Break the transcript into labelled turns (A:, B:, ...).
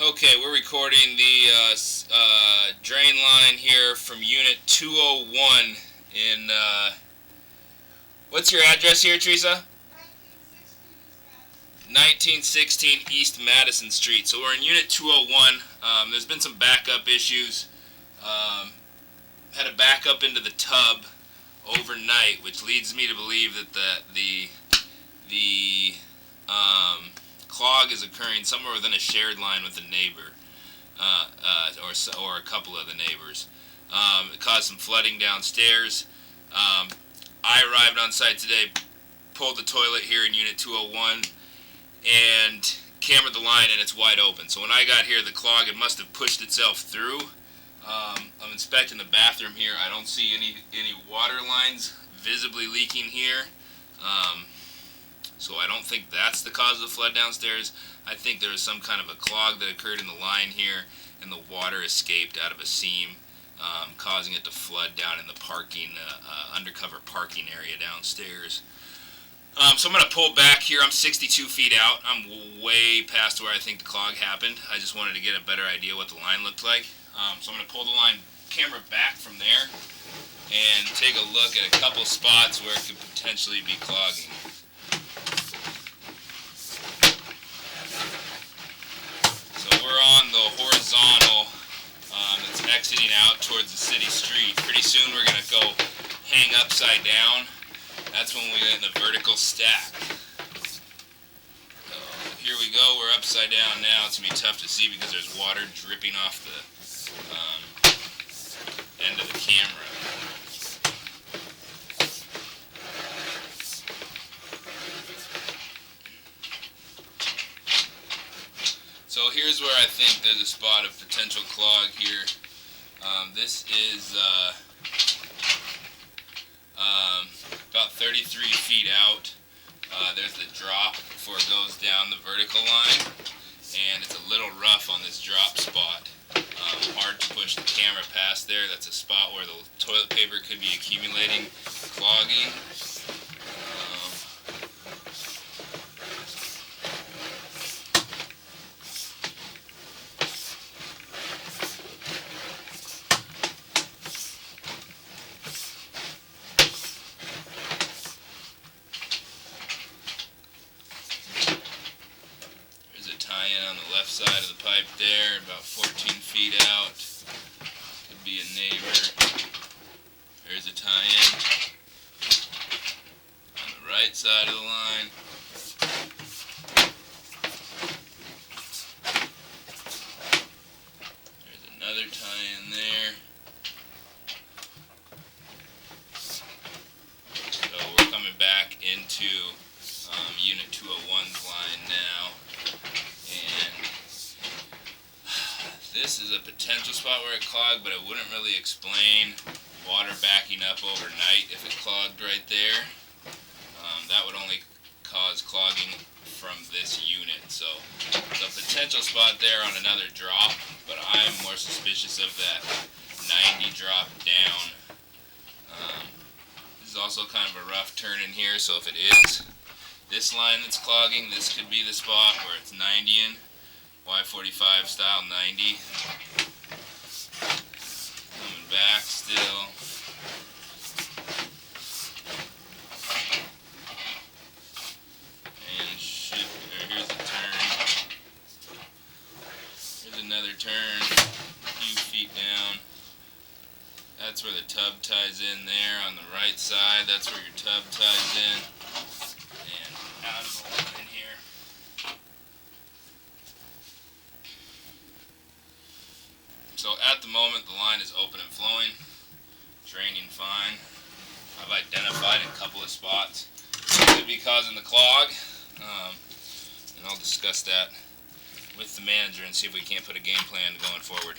A: Okay, we're recording the drain line here from Unit 201 in, what's your address here, Teresa? 1916 East Madison Street. So we're in Unit 201. There's been some backup issues. Had a backup into the tub overnight, which leads me to believe that the clog is occurring somewhere within a shared line with a neighbor, or a couple of the neighbors. It caused some flooding downstairs. I arrived on site today, pulled the toilet here in Unit 201, and cambered the line, and it's wide open. So when I got here, the clog, it must have pushed itself through. I'm inspecting the bathroom here. I don't see any water lines visibly leaking here. So I don't think that's the cause of the flood downstairs. I think there was some kind of a clog that occurred in the line here, and the water escaped out of a seam, causing it to flood down in the parking, undercover parking area downstairs. So I'm going to pull back here. I'm 62 feet out. I'm way past where I think the clog happened. I just wanted to get a better idea what the line looked like. So I'm going to pull the line camera back from there and take a look at a couple spots where it could potentially be clogging. So we're on the horizontal that's exiting out towards the city street. Pretty soon we're going to go hang upside down. That's when we get in the vertical stack. So here we go. We're upside down now. It's going to be tough to see because there's water dripping off the end of the camera. So here's where I think there's a spot of potential clog here. This is about 33 feet out. There's the drop before it goes down the vertical line, and it's a little rough on this drop spot. Hard to push the camera past there. That's a spot where the toilet paper could be accumulating, clogging. Tie-in on the left side of the pipe there, about 14 feet out. Could be a neighbor. There's a tie-in on the right side of the line. There's another tie-in there. So we're coming back into Unit 201's line now. And this is a potential spot where it clogged, but it wouldn't really explain water backing up overnight if it clogged right there. That would only cause clogging from this unit. So the potential spot there on another drop, but I'm more suspicious of that 90 drop down. This is also kind of a rough turn in here, so if it is this line that's clogging, this could be the spot where it's 90 in, Y45 style 90. Coming back still. And here's a turn. Here's another turn, a few feet down. That's where the tub ties in there on the right side. That's where your tub ties in. Out of the line here. So at the moment the line is open and flowing, draining fine. I've identified a couple of spots that could be causing the clog, and I'll discuss that with the manager and see if we can't put a game plan going forward.